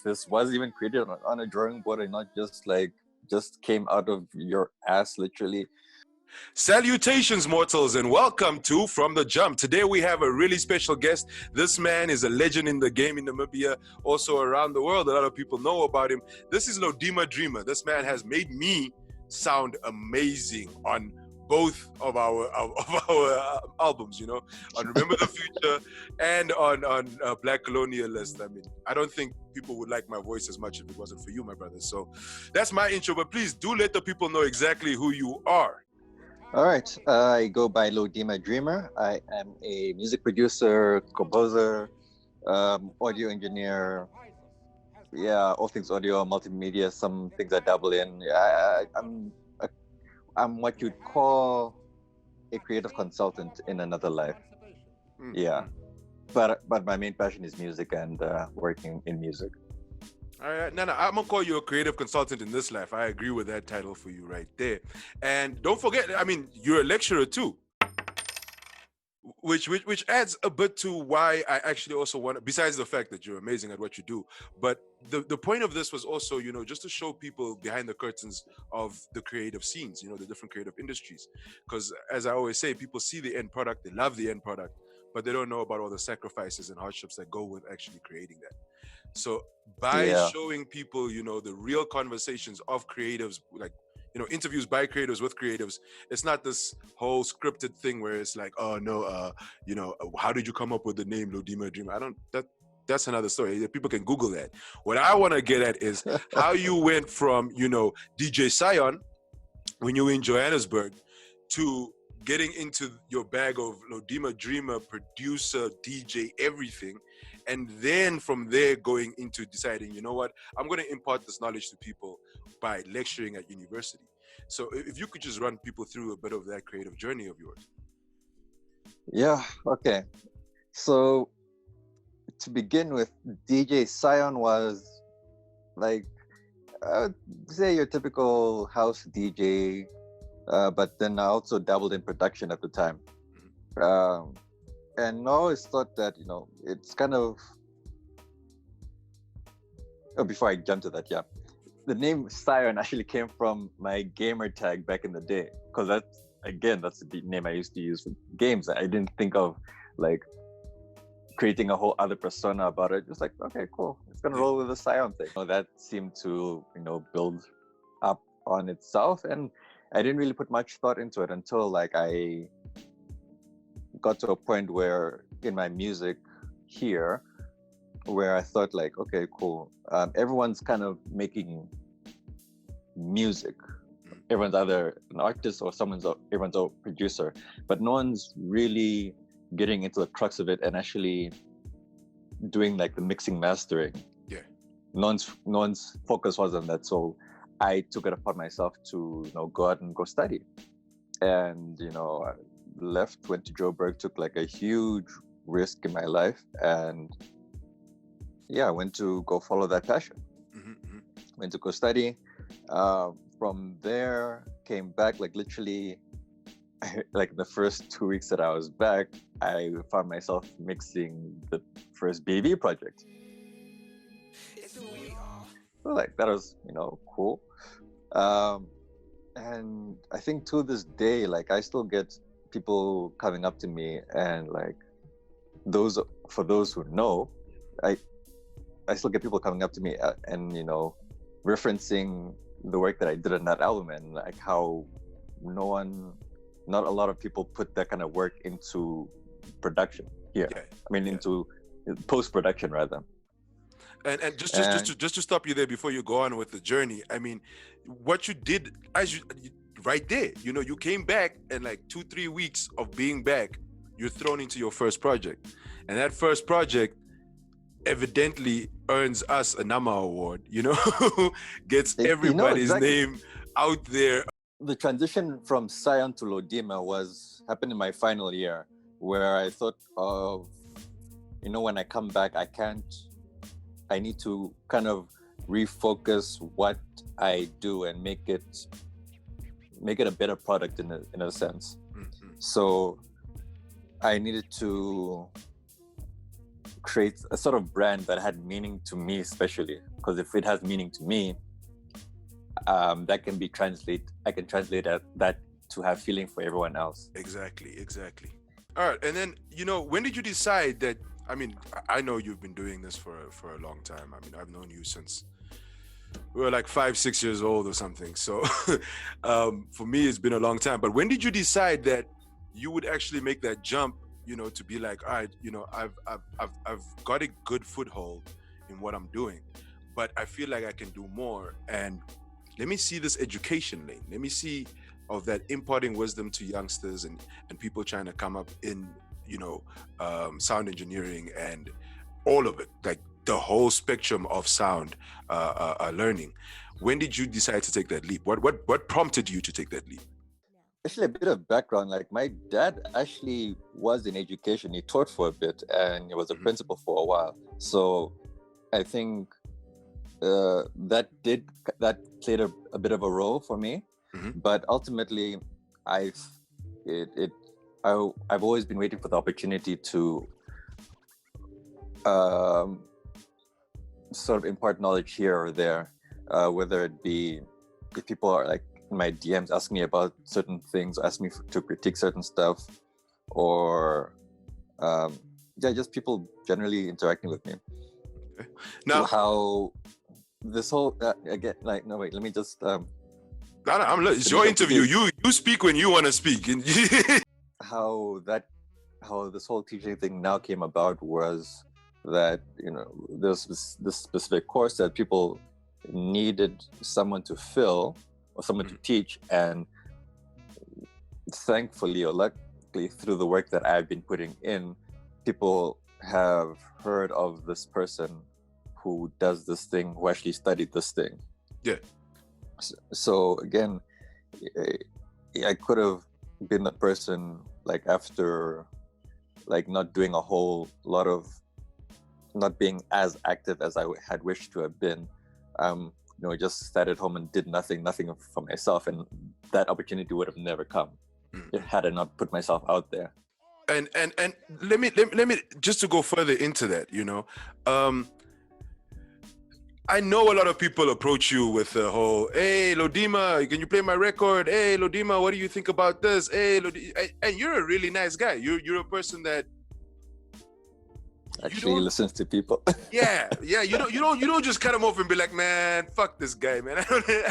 this was even created on a drawing board and not just came out of your ass, literally. Salutations, mortals, and welcome to From the Jump. Today we have a really special guest. This man is a legend in the game in Namibia, also around the world. A lot of people know about him. This is Lodima Dreamer. This man has made me sound amazing on both of our albums, you know, on Remember the Future and on Black Colonialist. I mean, I don't think people would like my voice as much if it wasn't for you, my brother. So that's my intro, but please do let the people know exactly who you are. All right, I go by Lodima Dreamer. I am a music producer, composer, audio engineer. Yeah, all things audio, multimedia, some things I dabble in. I'm what you'd call a creative consultant in another life. Mm-hmm. Yeah, but my main passion is music and working in music. All right, Nana, I'm gonna call you a creative consultant in this life. I agree with that title for you right there. And don't forget, I mean, you're a lecturer too, which adds a bit to why I actually also want, besides the fact that you're amazing at what you do. But the point of this was also, you know, just to show people behind the curtains of the creative scenes, you know, the different creative industries. Because as I always say, people see the end product, they love the end product, but they don't know about all the sacrifices and hardships that go with actually creating that. So by showing people, you know, the real conversations of creatives, like, you know, interviews by creatives with creatives, it's not this whole scripted thing where it's like, oh no, you know, how did you come up with the name Lodima Dreamer? That's another story. People can Google that. What I want to get at is how you went from, you know, DJ Sion when you were in Johannesburg to getting into your bag of Lodima Dreamer, producer, DJ, everything. And then from there going into deciding, you know what, I'm going to impart this knowledge to people by lecturing at university. So if you could just run people through a bit of that creative journey of yours. Yeah, okay. So to begin with, DJ Sion was like, I would say your typical house DJ, but then I also dabbled in production at the time. And I always thought that, you know, it's kind of... Oh, before I jump to that, yeah. The name Sion actually came from my gamer tag back in the day. Because that's the name I used to use for games. I didn't think of, like, creating a whole other persona about it. Just like, okay, cool. It's going to roll with the Sion thing. So that seemed to, you know, build up on itself. And I didn't really put much thought into it until, like, I got to a point where in my music here where I thought like, okay, cool, everyone's kind of making music. Everyone's either an artist or everyone's a producer, but no one's really getting into the crux of it and actually doing like the mixing, mastering. No one's focus was on that. So I took it upon myself to, you know, go out and go study. And, you know, left, went to Joburg, took like a huge risk in my life, and I went to go follow that passion. Went to go study. From there, came back, like literally, like the first 2 weeks that I was back, I found myself mixing the first BB project. So like that was, you know, cool. And I think to this day, like I still get people coming up to me and like for those who know, I still get people coming up to me and, you know, referencing the work that I did on that album and like how not a lot of people put that kind of work into production here. Into post-production rather. And just to stop you there before you go on with the journey, I mean, what you did right there, you know, you came back and like 2-3 weeks of being back, you're thrown into your first project. And that first project evidently earns us a NAMA award, you know, gets everybody's name out there. The transition from Sion to Lodima happened in my final year, where I thought of, you know, when I come back, I need to kind of refocus what I do and make it a better product in a sense. So I needed to create a sort of brand that had meaning to me, especially because if it has meaning to me, that can be I can translate that to have feeling for everyone else. Exactly. All right, and then when did you decide that? I mean, I know you've been doing this for a long time. I mean, I've known you since we were like 5-6 years old or something. So for me, it's been a long time. But when did you decide that you would actually make that jump? To be like, all right, I've got a good foothold in what I'm doing, but I feel like I can do more. And let me see this education lane. Let me see of that imparting wisdom to youngsters and people trying to come up in sound engineering and all of it, like the whole spectrum of sound learning. When did you decide to take that leap? What prompted you to take that leap? Actually, a bit of background, like my dad actually was in education. He taught for a bit and he was a principal for a while. So I think that played a bit of a role for me. But ultimately, I've always been waiting for the opportunity to sort of impart knowledge here or there, whether it be if people are like in my DMs asking me about certain things, ask me to critique certain stuff, or just people generally interacting with me. Now, how this whole again, like, no, wait, let me just. It's your interview. You speak when you want to speak. How this whole teaching thing now came about was that there's this specific course that people needed someone to fill or someone to teach, and thankfully or luckily through the work that I've been putting in, people have heard of this person who does this thing, who actually studied this thing. Yeah. So again, I could have been the person like after like not doing a whole lot of, not being as active as I had wished to have been, just sat at home and did nothing for myself, and that opportunity would have never come had I not put myself out there. And let me just to go further into that, I know a lot of people approach you with the whole, hey, Lodima, can you play my record? Hey, Lodima, what do you think about this? Hey, and you're a really nice guy. You're a person that actually listens to people. Yeah. You don't just cut him off and be like, man, fuck this guy, man.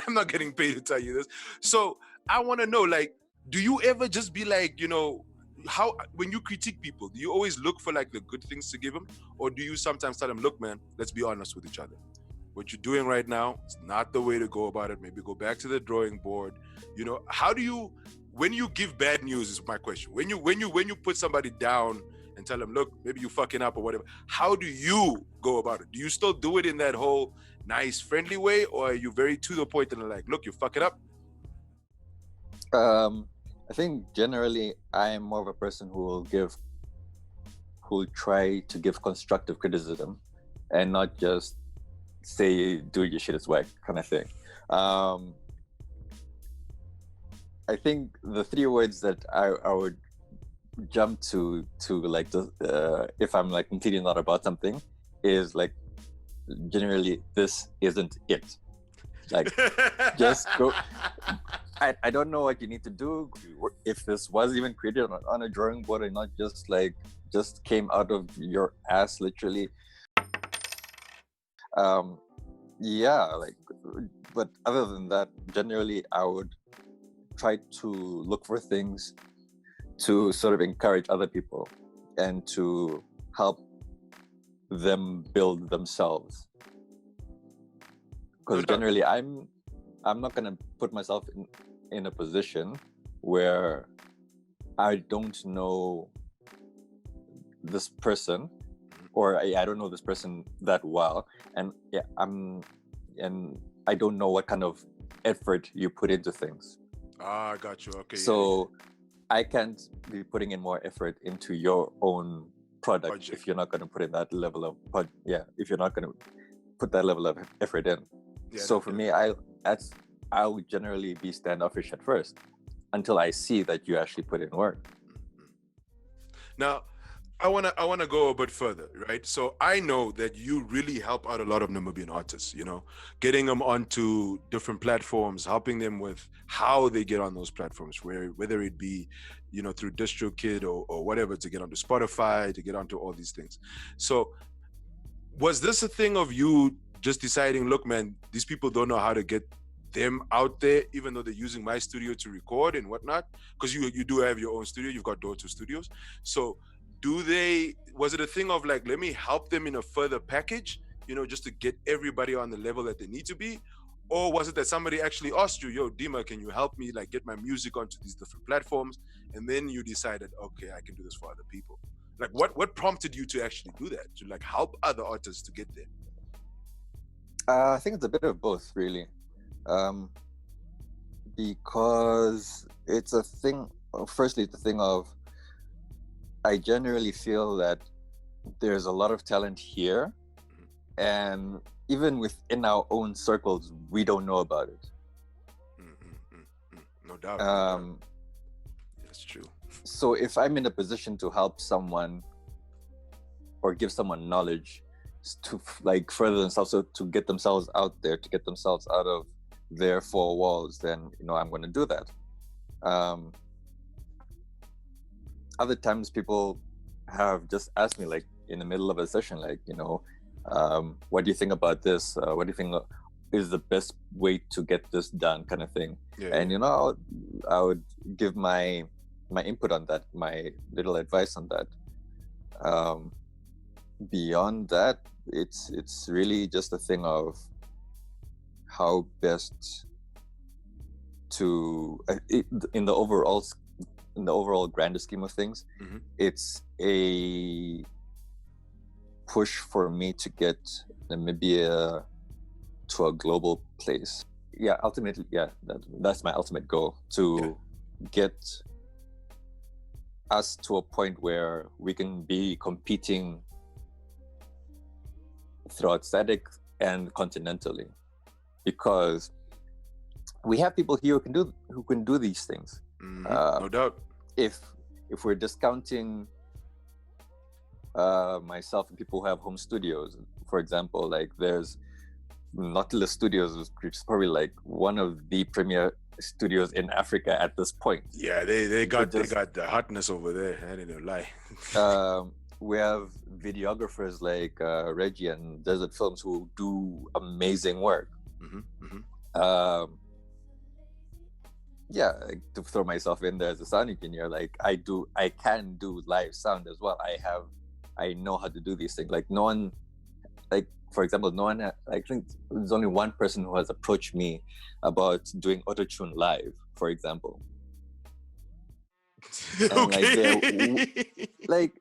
I'm not getting paid to tell you this. So I want to know, like, do you ever just be like, how when you critique people, do you always look for like the good things to give them, or do you sometimes tell them, look, man, let's be honest with each other. What you're doing right now is not the way to go about it. Maybe go back to the drawing board. How do you, when you give bad news is my question. When you put somebody down and tell them, look, maybe you fucking up or whatever, how do you go about it? Do you still do it in that whole nice, friendly way, or are you very to the point and like, look, you fucking up? I think generally I am more of a person who will try to give constructive criticism and not just say, do your shit is whack kind of thing. I think the three words that I would jump to like if I'm like completely not about something is like, generally, this isn't it. Like, just go. I don't know what you need to do. If this was even created on a drawing board and not just came out of your ass, literally. But other than that, generally I would try to look for things to sort of encourage other people and to help them build themselves. Because generally I'm not gonna put myself in a position where I don't know this person, or I don't know this person that well, and I don't know what kind of effort you put into things. I got you. Okay. So I can't be putting in more effort into your own product if you're not going to put in that level of if you're not going to put that level of effort in. So for me, I would generally be standoffish at first until I see that you actually put in work. Now, I wanna go a bit further, right? So I know that you really help out a lot of Namibian artists, getting them onto different platforms, helping them with how they get on those platforms, whether it be, through DistroKid or whatever, to get onto Spotify, to get onto all these things. So was this a thing of you just deciding, look, man, these people don't know how to get them out there, even though they're using my studio to record and whatnot? Because you do have your own studio, you've got Door2 Studios. So was it a thing of like, let me help them in a further package, just to get everybody on the level that they need to be? Or was it that somebody actually asked you, yo, Dima, can you help me like get my music onto these different platforms? And then you decided, okay, I can do this for other people. Like what prompted you to actually do that, to like help other artists to get there? I think it's a bit of both, really. Because it's a thing, firstly, it's a thing of, I generally feel that there's a lot of talent here, and even within our own circles, we don't know about it. No doubt. That's true. So if I'm in a position to help someone or give someone knowledge to like further themselves, so to get themselves out there, to get themselves out of their four walls, then I'm going to do that. Other times people have just asked me, like in the middle of a session, like, what do you think about this? What do you think is the best way to get this done, kind of thing? Yeah. And I would give my input on that, my little advice on that. Beyond that, it's really just a thing of how best to in the overall grander scheme of things, it's a push for me to get Namibia to a global place. Yeah, ultimately, that's my ultimate goal, to get us to a point where we can be competing throughout SADC and continentally, because we have people here who can do these things. No doubt. If we're discounting myself and people who have home studios, for example, like there's Nautilus Studios, which is probably like one of the premier studios in Africa at this point. Yeah, they got the hotness over there. I didn't lie. We have videographers like Reggie and Desert Films who do amazing work. To throw myself in there as a sound engineer, like I can do live sound as well. I know how to do these things. Like no one, like for example, I think there's only one person who has approached me about doing autotune live, for example. And Okay. like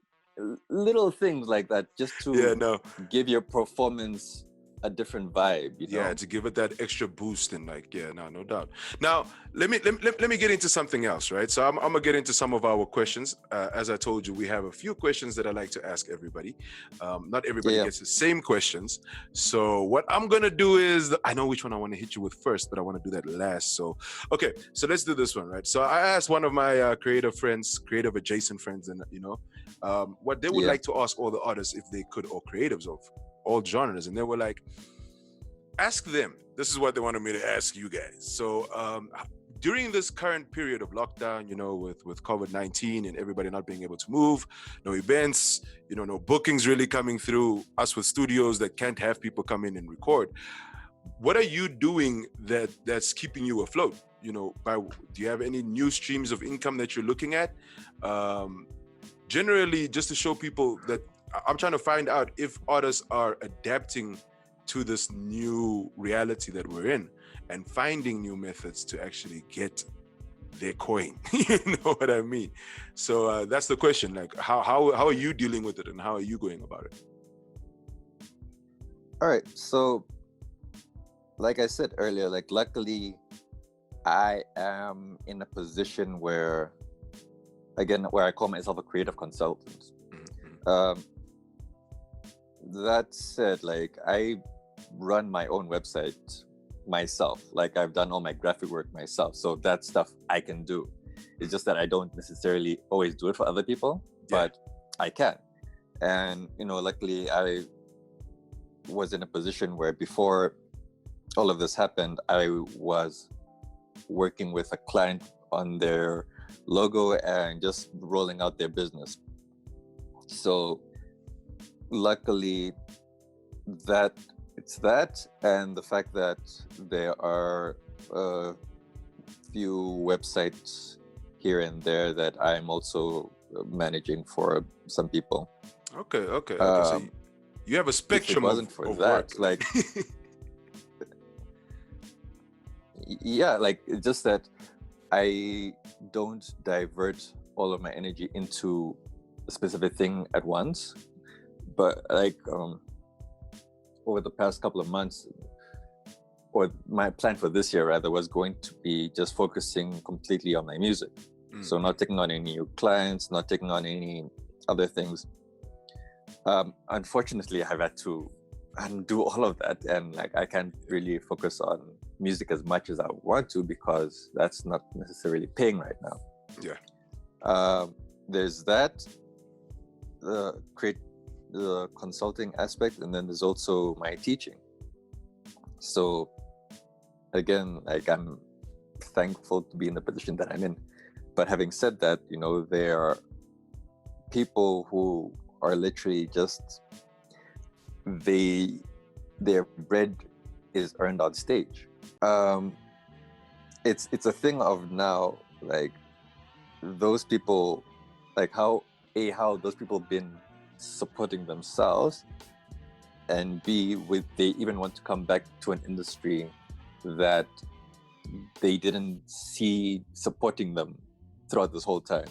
little things like that, just to give your performance a different vibe, to give it that extra boost, and no doubt. Now let me get into something else, right? So I'm gonna get into some of our questions. As I told you, we have a few questions that I like to ask everybody. Not everybody gets the same questions, so what I'm gonna do is, I know which one I want to hit you with first, but I want to do that last. So okay, so let's do this one, right? So I asked one of my creative adjacent friends, and what they would like to ask all the artists if they could, or creatives of all genres, and they were like, ask them. This is what they wanted me to ask you guys. So during this current period of lockdown, with COVID-19 and everybody not being able to move, no events, no bookings really coming through, us with studios that can't have people come in and record, what are you doing that's keeping you afloat? Do you have any new streams of income that you're looking at? Generally, just to show people that I'm trying to find out if artists are adapting to this new reality that we're in and finding new methods to actually get their coin. You know what I mean? So that's the question. Like, how are you dealing with it, and how are you going about it? All right. So, like I said earlier, like luckily, I am in a position where I call myself a creative consultant. That said, like I run my own website myself. Like I've done all my graphic work myself. So that stuff I can do. It's just that I don't necessarily always do it for other people, but I can. And luckily I was in a position where before all of this happened, I was working with a client on their logo and just rolling out their business. So luckily that it's that, and the fact that there are a few websites here and there that I'm also managing for some people. Okay. So you have a spectrum of that, work. like yeah, like it's just that I don't divert all of my energy into a specific thing at once, but like over the past couple of months, or my plan for this year rather, was going to be just focusing completely on my music. So not taking on any new clients, not taking on any other things. Unfortunately, I've had to undo all of that, and like I can't really focus on music as much as I want to, because that's not necessarily paying right now. Yeah. There's that, the consulting aspect, and then there's also my teaching. So again, like I'm thankful to be in the position that I'm in. But having said that, there are people who are literally just, their bread is earned on stage. It's a thing of now, like those people, like how those people been supporting themselves, and B, they even want to come back to an industry that they didn't see supporting them throughout this whole time.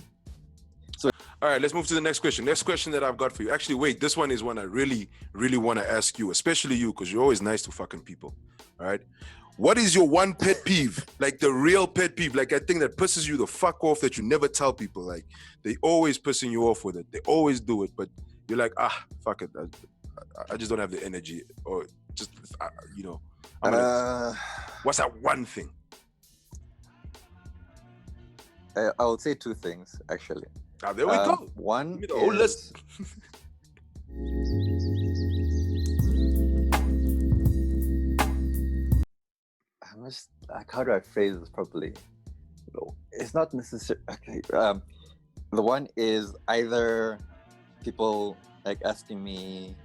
All right, let's move to the next question. Next question that I've got for you. Actually, wait, this one is one I really, really want to ask you, especially you, because you're always nice to fucking people. All right. What is your one pet peeve? Like the real pet peeve, like a thing that pisses you the fuck off that you never tell people. Like they always pissing you off with it. They always do it, but you're like, fuck it. I just don't have the energy, or just, what's that one thing? I would say two things, actually. There we go. One list. I must, like, how do I phrase this properly? It's not necessary. Okay. The one is either people like asking me,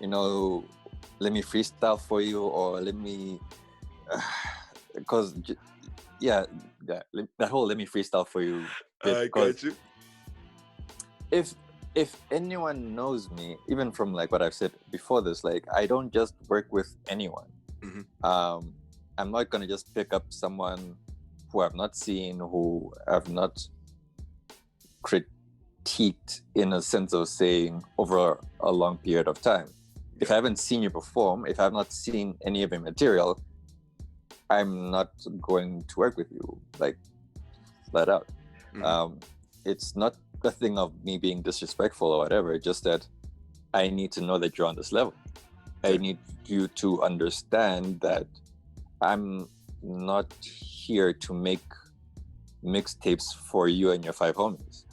let me freestyle for you, or let me, because that whole let me freestyle for you. I got you. If anyone knows me, even from like what I've said before this, like I don't just work with anyone. Mm-hmm. I'm not gonna just pick up someone who I've not seen, who I've not critiqued in a sense of saying over a long period of time. If I haven't seen you perform, if I've not seen any of your material, I'm not going to work with you, like flat out. Mm-hmm. It's not a thing of me being disrespectful or whatever, just that I need to know that you're on this level. I need you to understand that I'm not here to make mixtapes for you and your 5 homies.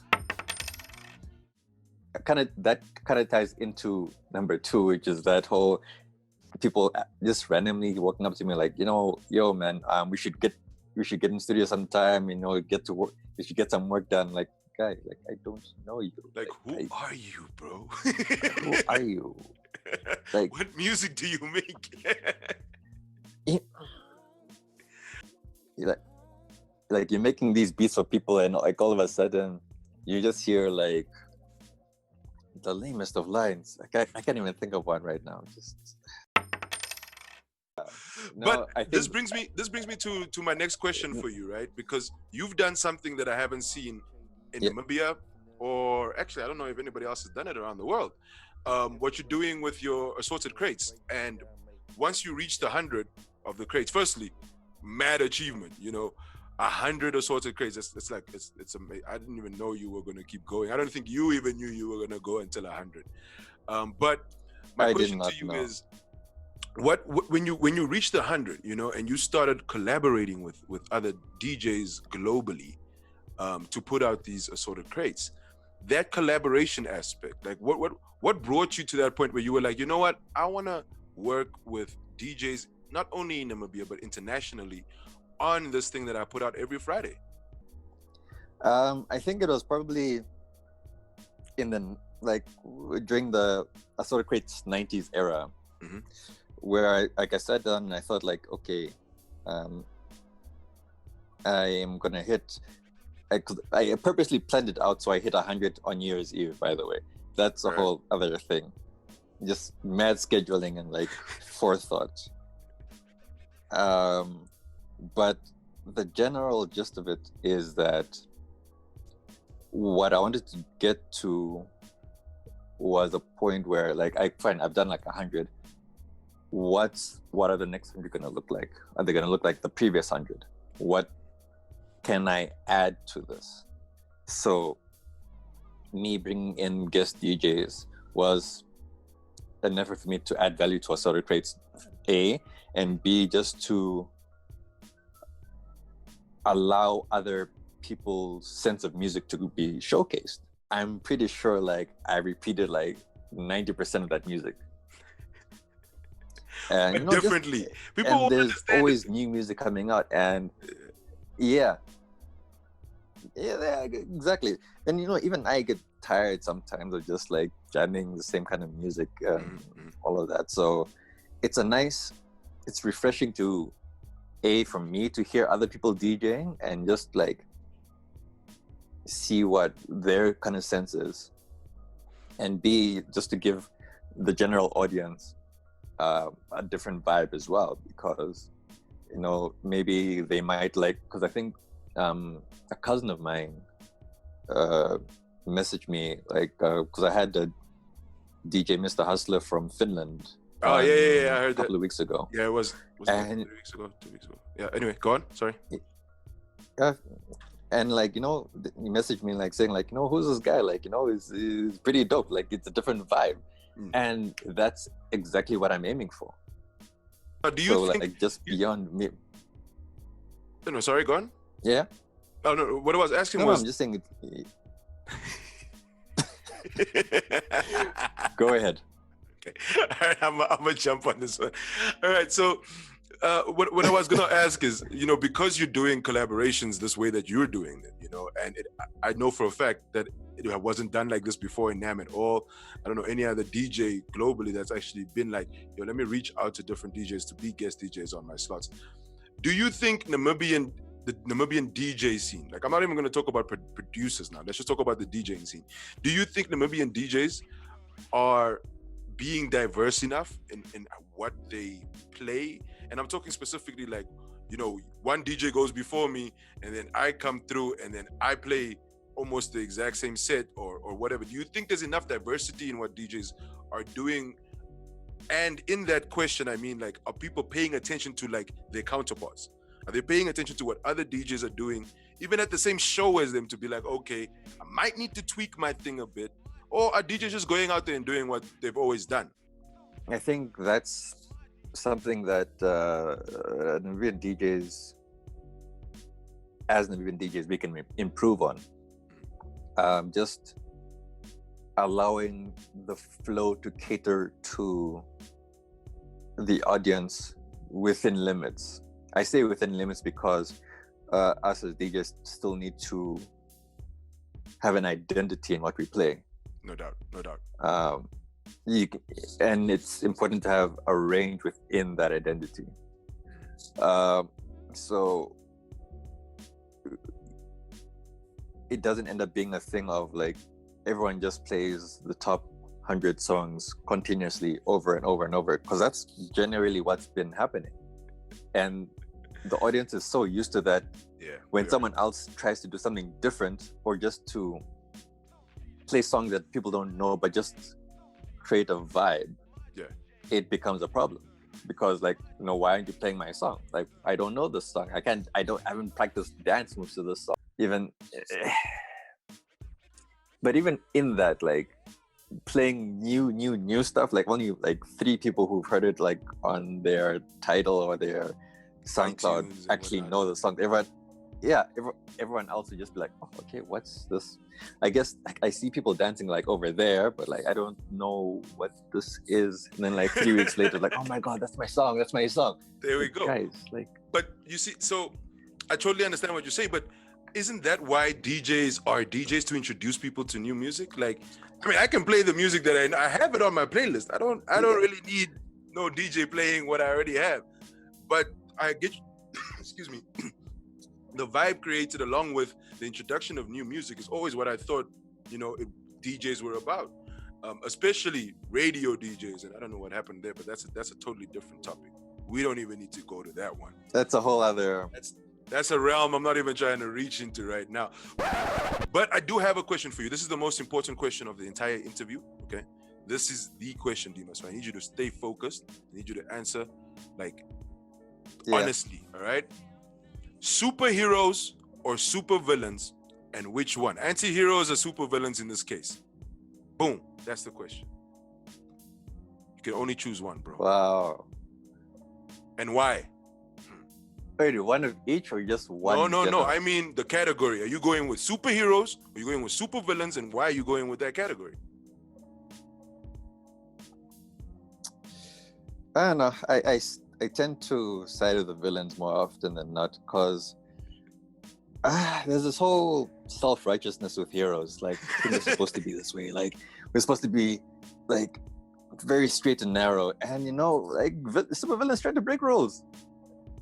That kind of ties into number 2, which is that whole people just randomly walking up to me like, yo man, we should get in studio sometime, get to work, we should get some work done. Like, guy, like I don't know you. Like, who are you, bro? Who are you? Like, what music do you make? like you're making these beats for people, and like all of a sudden you just hear like the lamest of lines. Like I can't even think of one right now. Just but this brings me to my next question for you, right? Because you've done something that I haven't seen in Namibia, or actually I don't know if anybody else has done it around the world. What you're doing with your assorted crates, and once you reach the 100 of the crates, firstly, mad achievement. 100 assorted crates. It's amazing. I didn't even know you were going to keep going. I don't think you even knew you were going to go until 100. But my question to you is, when you reached the 100, and you started collaborating with other DJs globally, to put out these assorted crates, that collaboration aspect, like what brought you to that point where you were like, you know what, I want to work with DJs not only in Namibia but internationally on this thing that I put out every Friday? I think it was probably in the during the Assorted Crates 90s era, Mm-hmm. where I sat down and I thought like, okay, I am gonna hit. I purposely planned it out so I hit 100 on New Year's Eve. By the way, that's a Right. whole other thing. Just mad scheduling and like forethought. But the general gist of it is that what I wanted to get to was a point where like I've done like 100. What are the next 100 gonna look like? Are they gonna look like the previous 100? What can I add to this? So me bringing in guest DJs was an effort for me to add value to Assorted Crates, A, and B, just to allow other people's sense of music to be showcased. I'm pretty sure like I repeated like 90% of that music. And But differently. People and won't there's understand always it. new music coming out, and yeah, exactly. And even I get tired sometimes of just like jamming the same kind of music, all of that. So it's refreshing to from me to hear other people DJing and just like see what their kind of sense is, and B, just to give the general audience a different vibe as well, because maybe they might like, because I think a cousin of mine messaged me like because I had the DJ Mr. Hustler from Finland. Oh yeah, I heard a couple of weeks ago. Yeah, it was and, it 3 weeks ago, 2 weeks ago. Yeah, anyway, go on. Sorry. And like he messaged me like saying like, who's this guy, like he's pretty dope, like it's a different vibe. And that's exactly what I'm aiming for. Do you think like just beyond me? No, sorry, go on. Yeah. Oh no, what I was asking was I'm just saying Go ahead. Okay. All right, I'm gonna jump on this one. All right, so what I was gonna ask is, because you're doing collaborations this way that you're doing it, and I know for a fact that it wasn't done like this before in NAM at all. I don't know any other DJ globally that's actually been like, let me reach out to different DJs to be guest DJs on my slots. Do you think the Namibian DJ scene, like I'm not even going to talk about producers now, let's just talk about the DJing scene. Do you think Namibian DJs are being diverse enough in what they play? And I'm talking specifically like, one DJ goes before me and then I come through and then I play almost the exact same set or whatever. Do you think there's enough diversity in what DJs are doing? And in that question, I mean, like, are people paying attention to like their counterparts? Are they paying attention to what other DJs are doing, even at the same show as them, to be like, okay, I might need to tweak my thing a bit? Or are DJs just going out there and doing what they've always done? I think that's something that Namibian DJs, as Namibian DJs, we can improve on. Just allowing the flow to cater to the audience within limits. I say within limits because us as DJs still need to have an identity in what we play. No doubt. And it's important to have a range within that identity. So it doesn't end up being a thing of like everyone just plays the top 100 songs continuously over and over and over, because that's generally what's been happening. And the audience is so used to that. When someone else tries to do something different, or just to play songs that people don't know but just create a vibe, it becomes a problem. Because like, why aren't you playing my song? Like, I don't know this song. I haven't practiced dance moves to this song. But even in that, like playing new stuff, like only like 3 people who've heard it like on their Tidal or their SoundCloud actually know the song. Everyone yeah, everyone else would just be like, oh, okay, what's this? I guess like, I see people dancing like over there, but like I don't know what this is. And then like 3 weeks later, like, oh my god, that's my song. There we Like, go. guys. Like, But you see, so I totally understand what you're saying, but isn't that why DJs are DJs, to introduce people to new music? Like, I mean, I can play the music that I have it on my playlist. I don't really need no DJ playing what I already have. But I get, excuse me, the vibe created along with the introduction of new music is always what I thought, DJs were about, especially radio DJs. And I don't know what happened there, but that's a totally different topic. We don't even need to go to that one. that's a whole other. That's a realm I'm not even trying to reach into right now. But I do have a question for you. This is the most important question of the entire interview, okay? This is the question, Dimas. So I need you to stay focused. I need you to answer, like, honestly, all right? Superheroes or supervillains, and which one? Anti-heroes or supervillains in this case? Boom. That's the question. You can only choose one, bro. Wow. And why? Wait, one of each or just one? No. I mean the category. Are you going with superheroes? Or are you going with supervillains? And why are you going with that category? I don't know. I tend to side with the villains more often than not, because there's this whole self-righteousness with heroes. Like, things are supposed to be this way. Like, we're supposed to be like very straight and narrow. And like supervillains try to break rules.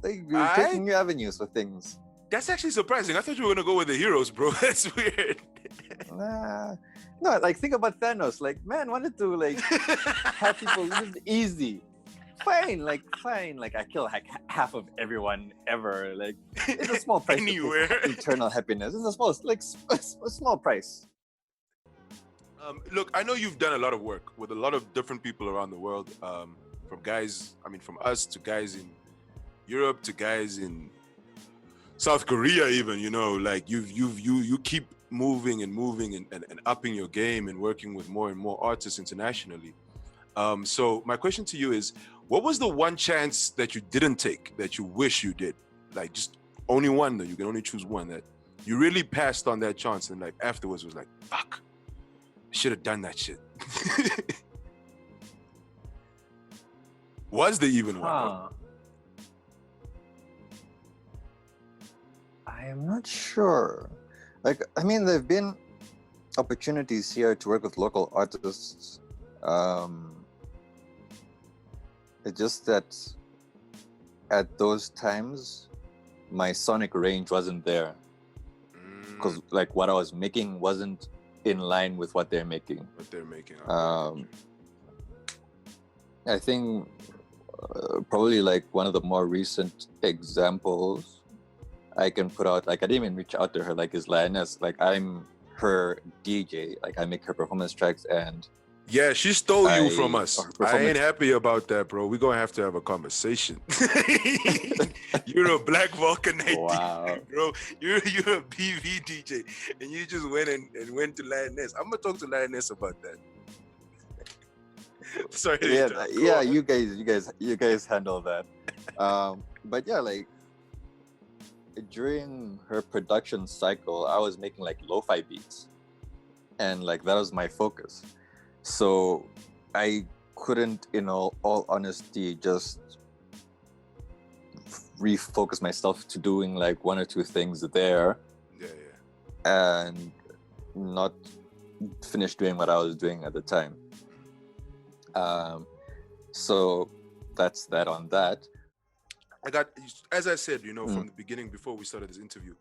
Like, you're taking new avenues for things. That's actually surprising. I thought you were gonna go with the heroes, bro. That's weird. Nah. No, like, think about Thanos. Like, man wanted to like have people live easy. Fine. Like, I kill like half of everyone ever. Like, it's a small price Anywhere. to pay for eternal happiness. It's a small price. Look, I know you've done a lot of work with a lot of different people around the world. From us to guys in Europe to guys in South Korea, even. Like, you keep moving and upping your game and working with more and more artists internationally. So my question to you is, what was the one chance that you didn't take that you wish you did? Like, just only one, though. You can only choose one that you really passed on that chance, and like afterwards was like, fuck, I should have done that shit. Was there even one? I am not sure. Like, I mean, there've been opportunities here to work with local artists. It's just that at those times, my sonic range wasn't there, because like what I was making wasn't in line with what they're making. I think probably like one of the more recent examples I can put out, like, I didn't even reach out to her, like, is Lioness. Like, I'm her DJ. Like, I make her performance tracks, and yeah, she stole you from us. I ain't happy about that, bro. We're gonna have to have a conversation. You're a Black Vulcanite DJ, bro. You're a PV DJ, and you just went and went to Lioness. I'm gonna talk to Lioness about that. Sorry. Yeah. You guys handle that. But yeah, like, during her production cycle, I was making like lo-fi beats, and like that was my focus. So I couldn't, in all honesty, just refocus myself to doing like one or two things there, and not finish doing what I was doing at the time. So that's that on that. As I said, from the beginning, before we started this interview,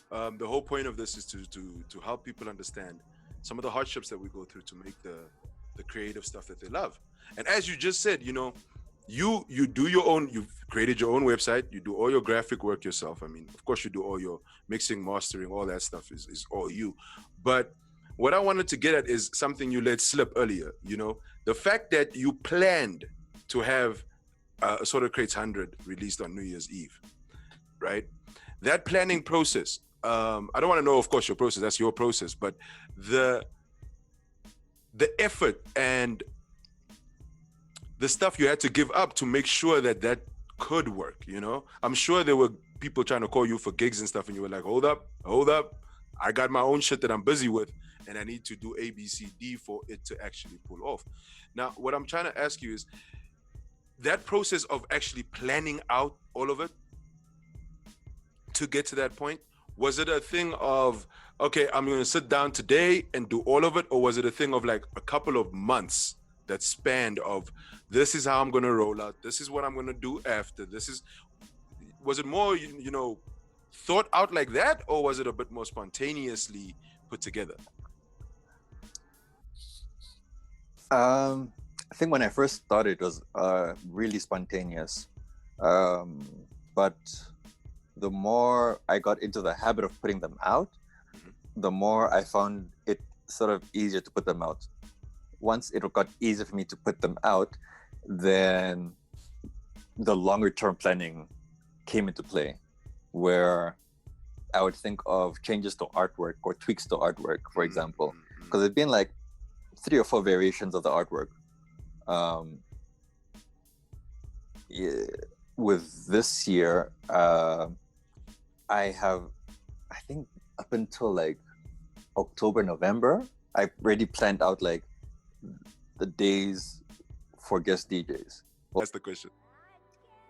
the whole point of this is to help people understand some of the hardships that we go through to make the creative stuff that they love. And as you just said, you do your own, you've created your own website, you do all your graphic work yourself. I mean, of course you do all your mixing, mastering, all that stuff is all you. But what I wanted to get at is something you let slip earlier, the fact that you planned to have Assorted Crates 100 released on New Year's Eve, right? That planning process, I don't want to know, of course, your process, that's your process, but the effort and the stuff you had to give up to make sure that could work, I'm sure there were people trying to call you for gigs and stuff, and you were like, hold up, I got my own shit that I'm busy with, and I need to do A, B, C, D for it to actually pull off. Now, what I'm trying to ask you is that process of actually planning out all of it to get to that point. Was it a thing of, okay, I'm going to sit down today and do all of it? Or was it a thing of like a couple of months that spanned of, this is how I'm going to roll out, this is what I'm going to do after, was it more, thought out like that? Or was it a bit more spontaneously put together? I think when I first started, it was really spontaneous. But the more I got into the habit of putting them out, the more I found it sort of easier to put them out. Once it got easier for me to put them out, then the longer term planning came into play, where I would think of changes to artwork or tweaks to artwork, for example, because it'd been like 3 or 4 variations of the artwork. With this year, I think up until like October, November, I already planned out like the days for guest DJs. That's the question.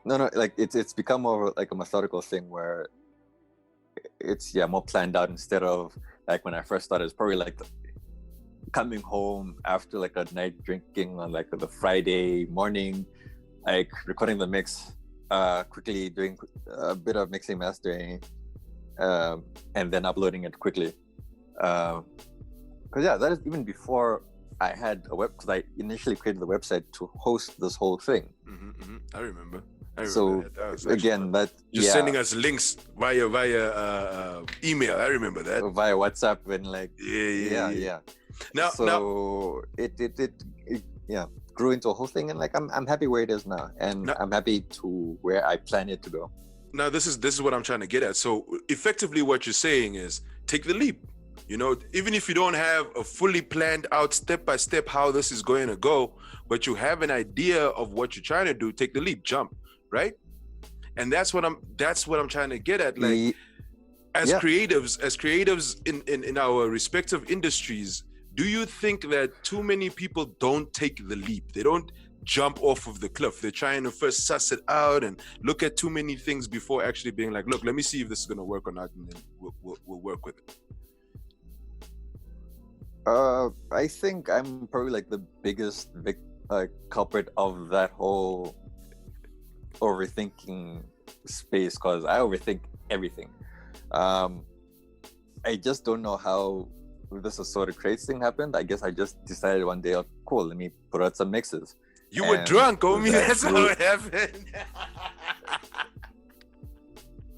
No, like it's become more like a methodical thing where it's more planned out, instead of like when I first started, it's probably like coming home after like a night drinking on like the Friday morning, like recording the mix, quickly doing a bit of mixing, mastering, and then uploading it quickly. Because that is even before I had a web, because I initially created the website to host this whole thing. I remember. So again, that sending us links via email. I remember that via WhatsApp and like Now it grew into a whole thing, and like I'm happy where it is now, and I'm happy to where I plan it to go. Now this is what I'm trying to get at. So effectively, what you're saying is take the leap. Even if you don't have a fully planned out step by step how this is going to go, but you have an idea of what you're trying to do, take the leap, jump, right? And that's what I'm trying to get at. Like as creatives in our respective industries, do you think that too many people don't take the leap? They don't jump off of the cliff. They're trying to first suss it out and look at too many things before actually being like, look, let me see if this is going to work or not, and then we'll work with it. I think I'm probably like the biggest culprit of that whole overthinking space, because I overthink everything. I just don't know how this sort of crazy thing happened. I guess I just decided one day, cool, let me put out some mixes. You were drunk, homie. That's how it happened.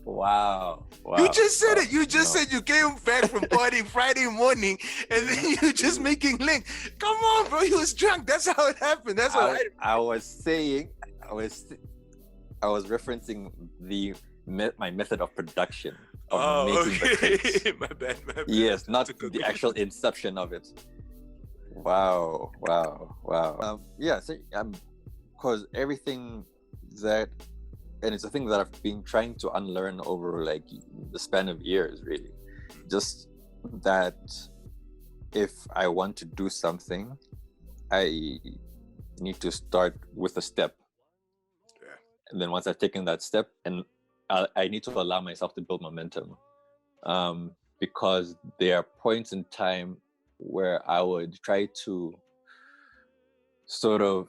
Wow. You just said it. You just said you came back from party Friday morning, and then you're just making link. Come on, bro. You was drunk. That's how it happened. That's how I was saying. I was referencing my method of production of making the cakes. My bad. Yes, not the actual inception of it. Wow. So because everything that, and it's a thing that I've been trying to unlearn over like the span of years, really. Just that if I want to do something, I need to start with a step. Yeah. And then once I've taken that step, and I need to allow myself to build momentum. Because there are points in time where I would try to sort of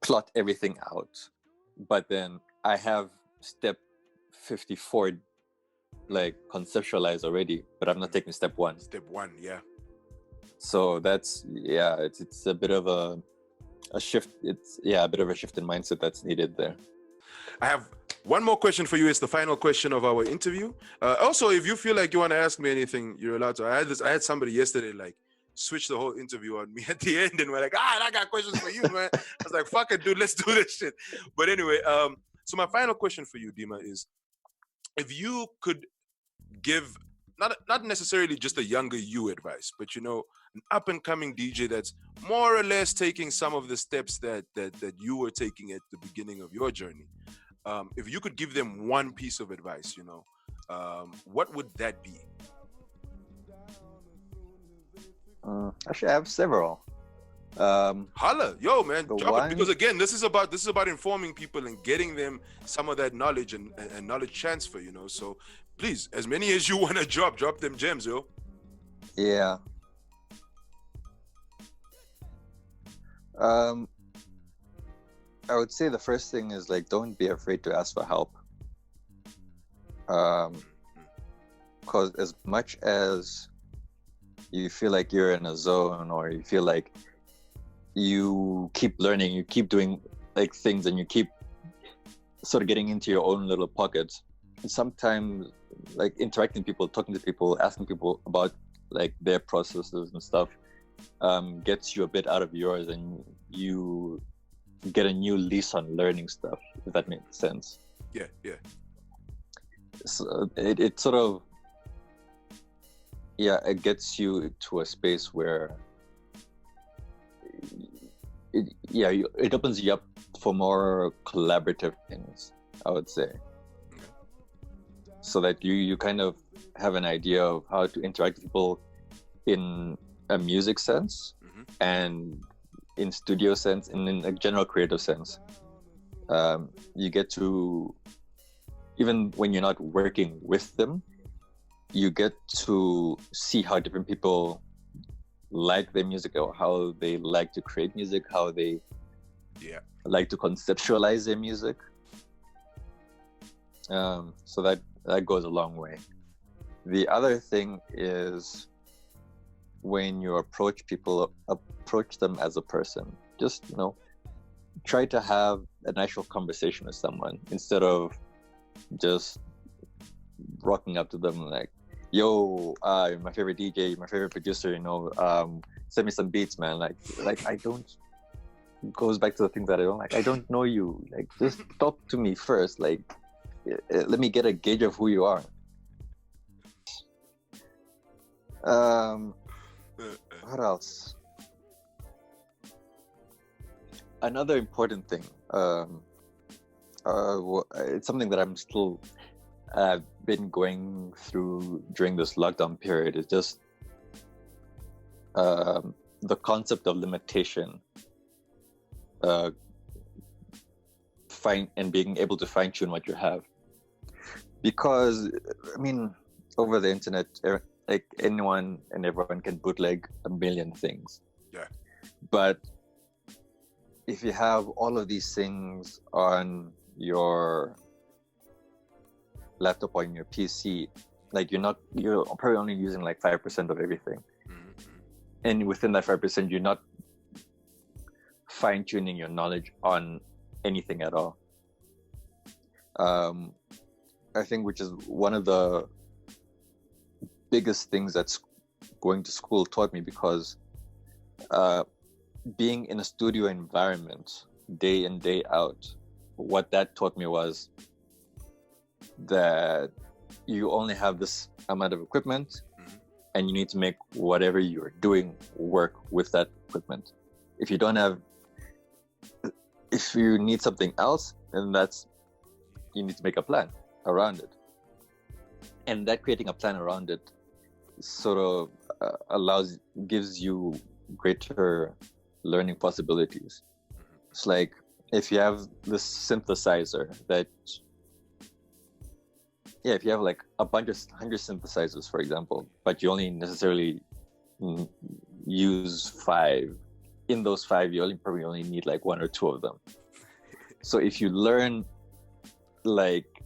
plot everything out, but then I have step 54 like conceptualized already, but I'm not taking step 1. Step 1, yeah. So that's it's a bit of a shift. It's a bit of a shift in mindset that's needed there. I have one more question for you. It's the final question of our interview. Also, if you feel like you want to ask me anything, you're allowed to. I had somebody yesterday like switch the whole interview on me at the end, and we're like, I got questions for you, man. I was like, fuck it, dude, let's do this shit. But anyway, so my final question for you, Dima, is if you could give not necessarily just a younger you advice, but an up and coming DJ that's more or less taking some of the steps that you were taking at the beginning of your journey. if you could give them one piece of advice, what would that be? Actually, I have several. Holla, yo, man, The drop it, because one, again, this is about informing people and getting them some of that knowledge and knowledge transfer. So please, as many as you want to drop them gems, yo. yeah. I would say the first thing is like, don't be afraid to ask for help. Because as much as you feel like you're in a zone, or you feel like you keep learning, you keep doing like things, and you keep sort of getting into your own little pockets, sometimes like interacting with people, talking to people, asking people about like their processes and stuff gets you a bit out of yours, and you get a new lease on learning stuff, if that makes sense. Yeah. So it sort of, it gets you to a space where it opens you up for more collaborative things, I would say. So that you kind of have an idea of how to interact with people in a music sense, and in studio sense, and in a general creative sense. You get to, even when you're not working with them, you get to see how different people like their music, or how they like to create music, how they like to conceptualize their music. So that goes a long way. The other thing is, when you approach people, approach them as a person. Just, try to have an actual conversation with someone, instead of just rocking up to them like, yo, you're my favorite DJ, you're my favorite producer, send me some beats, man. Like I don't, goes back to the things that I don't like. I don't know you. Like, just talk to me first. Like, let me get a gauge of who you are. What else? Another important thing, it's something that I'm still been going through during this lockdown period, is just the concept of limitation, and being able to fine tune what you have. Because, over the internet, like, anyone and everyone can bootleg a million things. Yeah. But if you have all of these things on your laptop or on your PC, like, you're probably only using like 5% of everything. And within that 5%, you're not fine-tuning your knowledge on anything at all. I think, which is one of the biggest things that going to school taught me, because being in a studio environment day in, day out, what that taught me was that you only have this amount of equipment, and you need to make whatever you're doing work with that equipment. If you need something else, then you need to make a plan around it. And that creating a plan around it sort of gives you greater learning possibilities. It's like, if you have this synthesizer if you have like a bunch of 100 synthesizers, for example, but you only necessarily use 5. In those 5, you probably only need like 1 or 2 of them. So if you learn like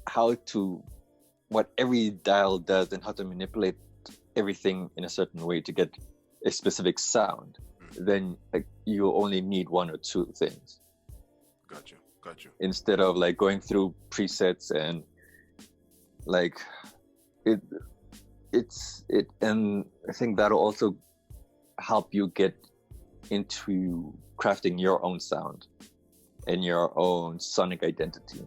what every dial does, and how to manipulate everything in a certain way to get a specific sound, then like you only need 1 or 2 things. Got you. Instead of like going through presets and like and I think that'll also help you get into crafting your own sound and your own sonic identity.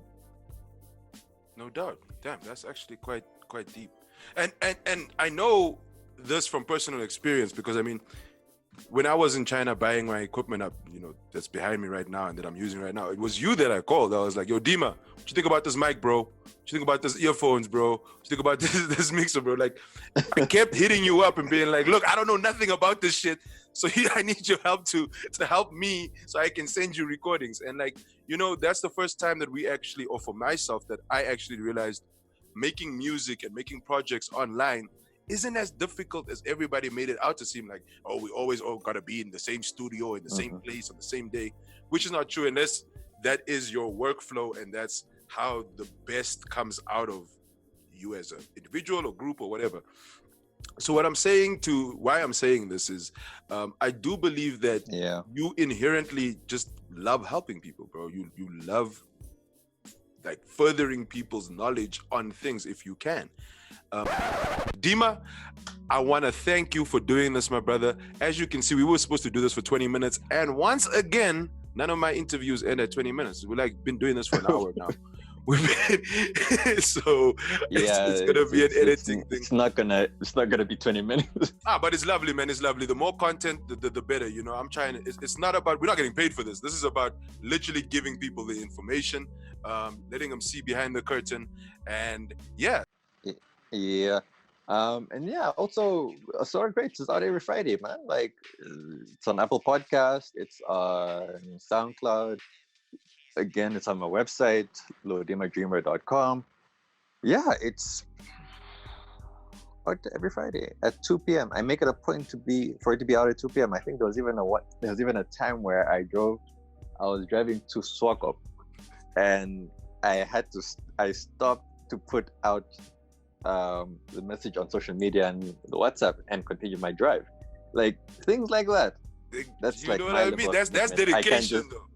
No doubt. Damn, that's actually quite deep. And I know this from personal experience, because when I was in China buying my equipment up, that's behind me right now and that I'm using right now, it was you that I called. I was like, yo, Dima, what you think about this mic, bro? What you think about this earphones, bro? What you think about this mixer, bro? Like, I kept hitting you up and being like, look, I don't know nothing about this shit. So I need your help to help me so I can send you recordings. And like, that's the first time that we actually, or for myself, that I actually realized making music and making projects online isn't as difficult as everybody made it out to seem. Like, oh, we always gotta be in the same studio, in the same place, on the same day, which is not true unless that is your workflow and that's how the best comes out of you as an individual or group or whatever. So why I'm saying this is, I do believe that you inherently just love helping people, bro. You love like furthering people's knowledge on things if you can. Dima, I want to thank you for doing this, my brother. As you can see, we were supposed to do this for 20 minutes. And once again, none of my interviews end at 20 minutes. We've been doing this for an hour now. So it's gonna be an editing thing. It's not gonna be 20 minutes. But it's lovely, man. It's lovely. The more content, the better. I'm trying. It's not about, we're not getting paid for this. This is about literally giving people the information, letting them see behind the curtain, and also Assorted Greats is out every Friday, man. Like, it's on Apple Podcast, it's on SoundCloud. Again, it's on my website, lodimagreamer.com. It's out every Friday at 2 p.m. I make it a point for it to be out at 2 p.m. I think there was even a time where I was driving to Swakop, and I stopped to put out the message on social media and the WhatsApp and continue my drive. Like, things like that. That's like, you know what I mean? That's dedication, though.